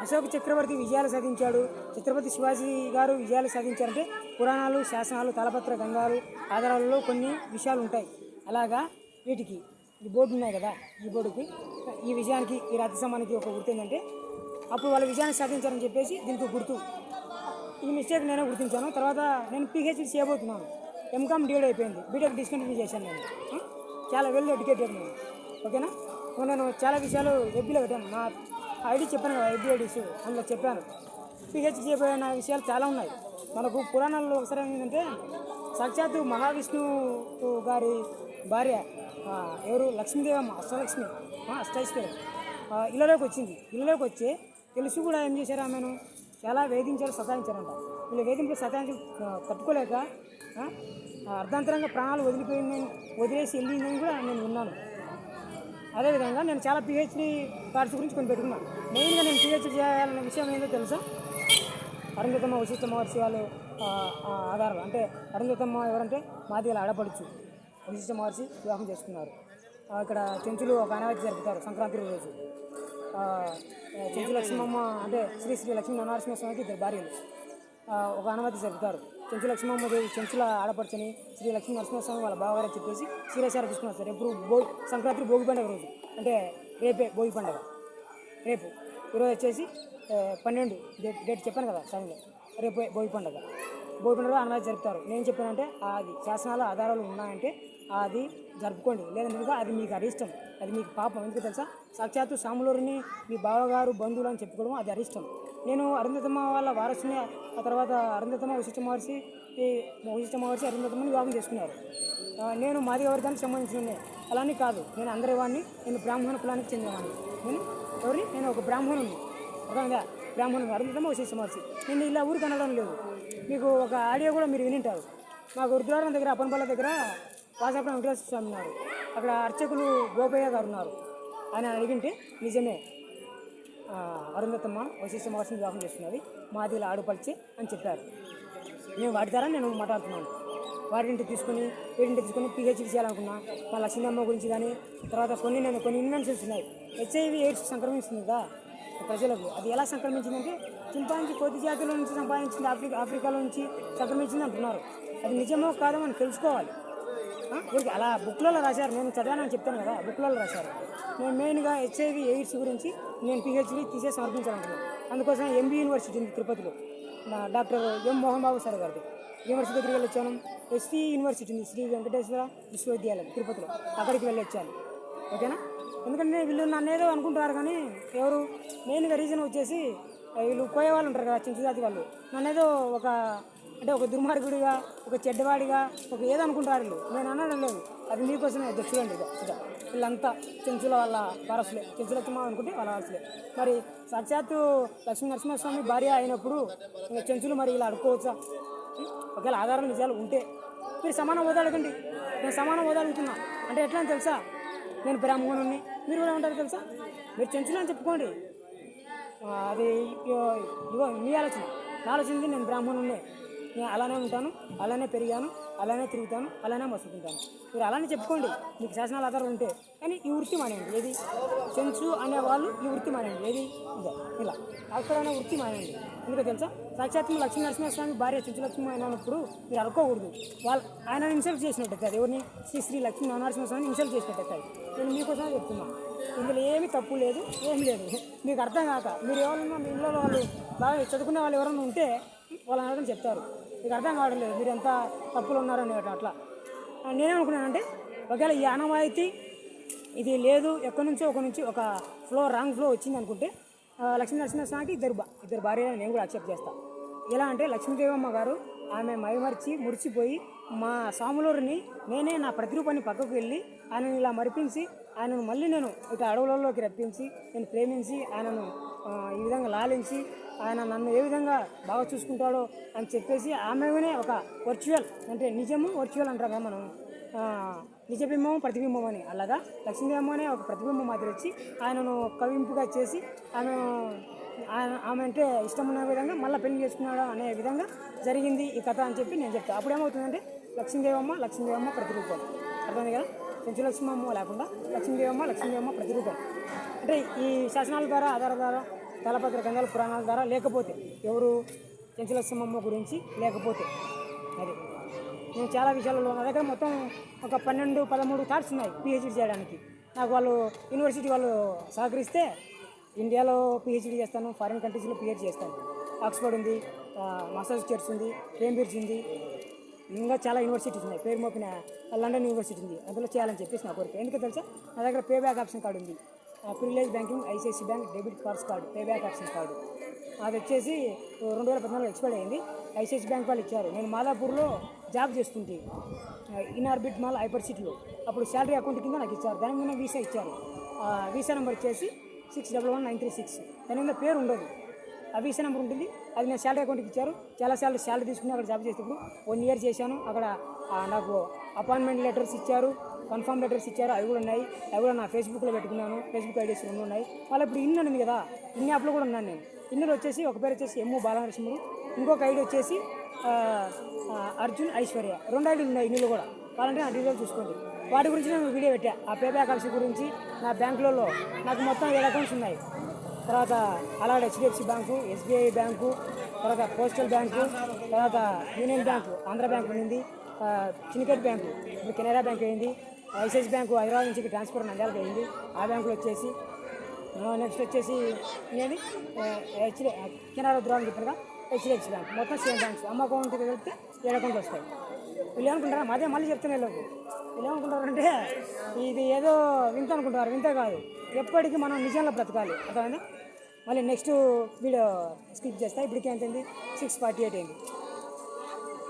అశోక చక్రవర్తి విజయాలు సాధించాడు, ఛత్రపతి శివాజీ గారు విజయాలు సాధించారంటే పురాణాలు, శాసనాలు, తాళపత్ర గ్రంథాలు ఆధారాలలో కొన్ని విషయాలు ఉంటాయి. అలాగా వీటికి ఈ బోర్డు ఉన్నాయి కదా, ఈ బోర్డుకి ఈ విజయానికి ఈ రాజ్యసమానికి ఒక గుర్తు ఏంటంటే అప్పుడు వాళ్ళ విజయాన్ని సాధించారని చెప్పేసి దీనికి గుర్తు. ఈ మిస్టేక్ నేనే గుర్తించాను. తర్వాత నేను పిహెచ్డి చేయబోతున్నాను. ఎంకామ్ డిఎడ్ అయిపోయింది, బీటెక్ డిస్కంటిన్యూ చేశాను నేను. చాలా వెల్ ఎడ్యుకేటెడ్ నేను, ఓకేనా. నేను చాలా విషయాలు ఎఫ్బీలో పెట్టాను, నా ఐడి చెప్పాను కదా, ఎఫ్బీ ఐడీస్ అందులో చెప్పాను. పిహెచ్డి చేయబోయిన విషయాలు చాలా ఉన్నాయి. మనకు పురాణాల్లో ఒకసారి ఏంటంటే సాక్షాత్తు మహావిష్ణువు గారి భార్య ఎవరు, లక్ష్మీదేవమ్మ, అష్టైశ్వర్యం ఇళ్ళలోకి వచ్చింది. ఇళ్ళలోకి వచ్చి తెలిసి కూడా ఏం చేశారు, ఆమెను చాలా వేధించారు, సతాయించారంట. వీళ్ళు వేధింపులు సతాయించి తట్టుకోలేక అర్ధాంతరంగా ప్రాణాలు వదిలేసి వెళ్ళిందని కూడా నేను విన్నాను. అదేవిధంగా నేను చాలా పిహెచ్డి కార్డ్స్ గురించి కొన్ని పెట్టుకున్నాను. మెయిన్గా నేను పిహెచ్డి చేయాలనే విషయం ఏంటో తెలుసా, అరుంధతమ్మ వశిష్ఠ మహర్షి వాళ్ళు ఆధారాలు. అంటే అరుంధతమ్మ ఎవరంటే మాదిగల ఆడపడుచు, వశిష్ఠ మహర్షి వివాహం చేసుకున్నారు. ఇక్కడ చెంచులు ఒక ఆనవాయితీ జరుపుతారు సంక్రాంతి రోజు. చెంచు లక్ష్మమ్మ అంటే శ్రీ లక్ష్మీ నరసింహస్వామికి ఇద్దరు భార్యలు, ఒక ఆనవాయితీ జరుపుతారు. చెంచు లక్ష్మమ్మ దేవి చెంచుల ఆడపడుచని శ్రీ లక్ష్మీ నరసింహస్వామి వాళ్ళ బావగారని చెప్పేసి శ్రీరసార తీసుకుని వస్తారు. ఎప్పుడు సంక్రాంతి భోగి పండుగ రోజు, అంటే రేపే భోగి పండుగ. రేపు ఈరోజు వచ్చేసి 12 డేట్ చెప్పాను కదా సమయంలో, రేపు భోగి పండుగ. భోగి పండుగ ఆనవాయితీ జరుపుతారు. నేను చెప్పానంటే అది శాసనాలు ఆధారాలు ఉన్నాయంటే అది జరుపుకోండి, లేదంటే అది మీకు అరిష్టం, అది మీకు పాపం. ఎందుకు తెలుసా, సాక్షాత్తు సాములూరిని మీ బావగారు బంధువులు అని చెప్పుకోవడం అది అరిష్టం. నేను అరుంధతమ్మ వాళ్ళ వారసుని, ఆ తర్వాత అరుంధతమ్మ వశిష్ఠ మహర్షి అరుంధతమ్మని వివాహం చేసుకున్నారు. నేను మాదిగ వర్గానికి సంబంధించిన అలానే కాదు, నేను అందరి వాడిని, నేను బ్రాహ్మణ కులానికి చెందినవాడిని. నేను ఒక బ్రాహ్మణుని, అర్థమైందా, బ్రాహ్మణుని అరుంధతమ్మ వశిష్ఠ మహర్షి. నేను ఇలా ఊరికి అనడం లేదు, మీకు ఒక ఆడియో కూడా మీరు వినింటారు. మాకు రుద్రవరం దగ్గర అప్పనపల్లి దగ్గర వాసాపురం వెంకటేశ్వర స్వామి ఉన్నారు, అక్కడ అర్చకులు గోపయ్య గారు ఉన్నారు. ఆయన అడిగింటే నిజమే, అరుంధతమ్మ వశిష్ఠ మహర్షిని వివాహం చేస్తున్నది మాదిగల ఆడుపలిచి అని చెప్పారు. నేను వాటి ద్వారా నేను మాట్లాడుతున్నాను. వీటింటికి తీసుకొని పిహెచ్డి చేయాలనుకున్నా. మా లక్ష్మీమ్మ గురించి కానీ, తర్వాత కొన్ని ఇన్వెన్షన్స్ ఉన్నాయి. హెచ్ఐవి ఎయిడ్స్ సంక్రమిస్తుంది కదా ప్రజలకు. అది ఎలా సంక్రమించిందంటే చింపాంజీ కొద్ది జాతిలో నుంచి సంపాదించింది, ఆఫ్రికాలో నుంచి సంక్రమించింది అంటున్నారు. అది నిజమో కాదో మనం తెలుసుకోవాలి. ఊరికి అలా బుక్లలో రాశారు, నేను చదివానని చెప్తాను కదా, బుక్లలో రాశారు. నేను మెయిన్గా హెచ్ఐవి ఎయిడ్స్ గురించి నేను పిహెచ్డి తీసే సమర్పించాలనుకున్నాను. అందుకోసం ఎంబీ యూనివర్సిటీ ఉంది తిరుపతిలో, doctor M Mohan Babu sir గారిది యూనివర్సిటీ దగ్గరికి వెళ్ళొచ్చాను. ఎస్టీ యూనివర్సిటీ ఉంది, శ్రీ వెంకటేశ్వర విశ్వవిద్యాలయం తిరుపతిలో, అక్కడికి వెళ్ళొచ్చాను, ఓకేనా. ఎందుకంటే వీళ్ళు నన్ను ఏదో అనుకుంటున్నారు కానీ ఎవరు, మెయిన్గా రీజన్ వచ్చేసి వీళ్ళు పోయే వాళ్ళు ఉంటారు కదా చింత జాతి వాళ్ళు, నన్ను ఏదో ఒక దుర్మార్గుడిగా, ఒక చెడ్డవాడిగా, ఒక ఏదో అనుకుంటారు వీళ్ళు. నేను అనడం లేదు, అది మీకోసమే చూడండి. ఇక వీళ్ళంతా చెంచుల వాళ్ళ వారసులే, చెంచులక్ష్మ అనుకుంటే వాళ్ళ వారసులే. మరి సాక్షాత్తు లక్ష్మీ నరసింహస్వామి భార్య అయినప్పుడు ఇంకా చెంచులు మరి ఇలా అడుక్కోవచ్చా? ఒకవేళ ఆధారం నిజాలు ఉంటే మీరు సమానం హోదాడకండి. నేను సమానం హోదాడుతున్నా అంటే ఎట్లా అని తెలుసా, నేను బ్రాహ్మణుని, మీరు కూడా ఉంటారు తెలుసా, మీరు చెంచులు అని చెప్పుకోండి. అది ఇగో మీ ఆలోచన. నా ఆలోచన నేను బ్రాహ్మణున్నే, నేను అలానే ఉంటాను, అలానే పెరిగాను, అలానే తిరుగుతాను, అలానే మసుకుంటాను. మీరు అలానే చెప్పుకోండి మీకు శాసనాల ఆధారాలు ఉంటే. కానీ ఈ వృత్తి మానేయండి. ఏది చెంచు అనేవాళ్ళు ఈ వృత్తి మానేయండి. ఏది ఇదో ఇలా అక్కడనే వృత్తి మానేయండి. ఎందుకో తెలుసా, సాక్షాత్తు లక్ష్మీ నరసింహస్వామి భార్య చెంచు లక్ష్మీ అయినప్పుడు మీరు అనుకోకూడదు. ఆయన ఇన్సల్ట్ చేసినట్టు అది, ఎవరిని, శ్రీ లక్ష్మీ నరసింహస్వామిని ఇన్సల్ట్ చేసినట్టు అది. నేను మీకోసమే చెప్తున్నాను, ఇందులో ఏమీ తప్పు లేదు, ఏం లేదు. మీకు అర్థం కాక మీరు ఎవరన్నా మీ ఇంట్లో వాళ్ళు బాగా చదువుకునే వాళ్ళు ఎవరన్నా ఉంటే వాళ్ళు అనడం చెప్తారు, మీకు అర్థం కావడం లేదు, మీరు ఎంత తప్పులు ఉన్నారని అట్లా. నేనేమనుకున్నానంటే ఒకవేళ ఈ ఆనవాయితీ ఇది లేదు, ఎక్కడి నుంచో ఒక రాంగ్ ఫ్లో వచ్చింది అనుకుంటే లక్ష్మీ నరసింహస్వామికి ఇద్దరు భార్యలను నేను కూడా యాక్సెప్ట్ చేస్తాను. ఎలా అంటే లక్ష్మీదేవమ్మ గారు ఆమె మైమర్చి మురిచిపోయి మా సాములూరిని నేనే నా ప్రతిరూపాన్ని పక్కకు వెళ్ళి ఆయనను ఇలా మరిపించి ఆయనను మళ్ళీ నేను ఇక అడవులలోకి రప్పించి నేను ప్రేమించి ఆయనను ఈ విధంగా లాలించి ఆయన నన్ను ఏ విధంగా బాగా చూసుకుంటాడో అని చెప్పేసి ఆమెనే ఒక వర్చువల్, అంటే నిజము వర్చువల్ అంటారు కదా మనం, నిజబింబం ప్రతిబింబం అని, అలాగా లక్ష్మీదేవమ్మ అనే ఒక ప్రతిబింబం మాదిరి వచ్చి ఆయనను కవింపుగా చేసి ఆమె అంటే ఇష్టం ఉన్న విధంగా మళ్ళీ పెళ్లి చేసుకున్నాడు అనే విధంగా జరిగింది ఈ కథ అని చెప్పి నేను చెప్తాను. అప్పుడు ఏమవుతుందంటే లక్ష్మీదేవమ్మ ప్రతిరూపం, అర్థమైంది కదా. చెంచు లక్ష్మమ్మ లేకుండా లక్ష్మీదేవమ్మ ప్రతిరూపం. అంటే ఈ శాసనాల ద్వారా ఆధారాల ద్వారా తలపత్ర గ్రంథాల పురాణాల ద్వారా లేకపోతే ఎవరు చెంచుల సింహమ్మ గురించి లేకపోతే అది నేను చాలా విషయాలలో నా దగ్గర మొత్తం ఒక 12-13 థాట్స్ ఉన్నాయి పిహెచ్డీ చేయడానికి. నాకు వాళ్ళు యూనివర్సిటీ వాళ్ళు సహకరిస్తే ఇండియాలో పిహెచ్డీ చేస్తాను, ఫారిన్ కంట్రీస్లో పిహెచ్డీ చేస్తాను. ఆక్స్ఫర్డ్ ఉంది, మాసాచుసెట్స్ ఉంది, కేంబ్రిడ్జ్ ఉంది, ఇంకా చాలా యూనివర్సిటీస్ ఉన్నాయి. పేరు మోపిన లండన్ యూనివర్సిటీ ఉంది, అందులో చేయాలని చెప్పేసి నా కోరిక. ఎందుకు తెలుసా, నా దగ్గర పే బ్యాక్ ఆప్షన్ కార్డు ఉంది. Privilege banking ICICI bank debit cards card, pay back option card. అది వచ్చేసి 2014 ఎక్స్పైర్ అయింది. ఐసిఐసి బ్యాంక్ వాళ్ళు ఇచ్చారు. నేను మాదాపూర్లో జాబ్ చేస్తుంటే ఇన్ఆర్బిట్ మాల్ హైపర్ సిటీలో, అప్పుడు శాలరీ అకౌంట్ కింద నాకు ఇచ్చారు. దాని మీద వీసా ఇచ్చారు. వీసా నెంబర్ వచ్చేసి 611936. దాని మీద పేరు ఉండదు, ఆ వీసా నెంబర్ ఉంటుంది. అది నేను శాలరీ అకౌంట్కి ఇచ్చారు. చాలా శాలరీ తీసుకుని అక్కడ జాబ్ చేసేటప్పుడు 1 ఇయర్ చేశాను. అక్కడ నాకు అపాయింట్మెంట్ లెటర్స్ ఇచ్చారు, కన్ఫర్మ్ లెటర్స్ ఇచ్చారు. అవి కూడా ఉన్నాయి. అవి కూడా నా ఫేస్బుక్లో పెట్టుకున్నాను. ఫేస్బుక్ ఐడీస్ 2 ఉన్నాయి. వాళ్ళు ఇప్పుడు ఇన్ ఉంది కదా, ఇన్ని యాప్లో కూడా ఉన్నాను నేను. ఇన్నులో వచ్చేసి ఒక పేరు వచ్చేసి ఎమ్ము బాలనరసింహుడు, ఇంకొక ఐడి వచ్చేసి అర్జున్ ఐశ్వర్య. 2 ఐడీలు ఉన్నాయి ఇన్నులో కూడా. కావాలంటే నా డీటెయిల్స్ చూసుకోండి. వాటి గురించి నేను వీడియో పెట్టా. ఆ పే బ్యాక్ ఆప్షన్ గురించి నా బ్యాంకులలో నాకు మొత్తం 7 అకౌంట్స్ ఉన్నాయి. తర్వాత అలాగే హెచ్డిఎఫ్సి బ్యాంకు, ఎస్బీఐ బ్యాంకు, తర్వాత పోస్టల్ బ్యాంకు, తర్వాత యూనియన్ బ్యాంకు, ఆంధ్ర బ్యాంకు ఉంది, సిండికేట్ బ్యాంకు ఇప్పుడు కెనరా బ్యాంక్ అయింది, ఐసిఐసి బ్యాంకు హైదరాబాద్ నుంచి ట్రాన్స్ఫర్ నంద్యాలకు అయింది. ఆ బ్యాంకులో వచ్చేసి నెక్స్ట్ వచ్చేసి ఏది కెనరా దూరం చెప్పినగా హెచ్డిఎఫ్సి బ్యాంక్. మొత్తం 7 బ్యాంక్స్. అమ్మ అకౌంట్కి కలిపితే 7 అకౌంట్లు వస్తాయి. వీళ్ళు ఏమనుకుంటారా, అదే మళ్ళీ చెప్తున్నా వీళ్ళకు. వీళ్ళు ఏమనుకుంటారంటే ఇది ఏదో వింత అనుకుంటారు. వింత కాదు, ఎప్పటికీ మనం నిజంలో బ్రతకాలి. అర్థమైందా? మళ్ళీ నెక్స్ట్ వీడియో స్కిప్ చేస్తా. ఇప్పటికీ ఎంత అయింది, 6:48 అయింది.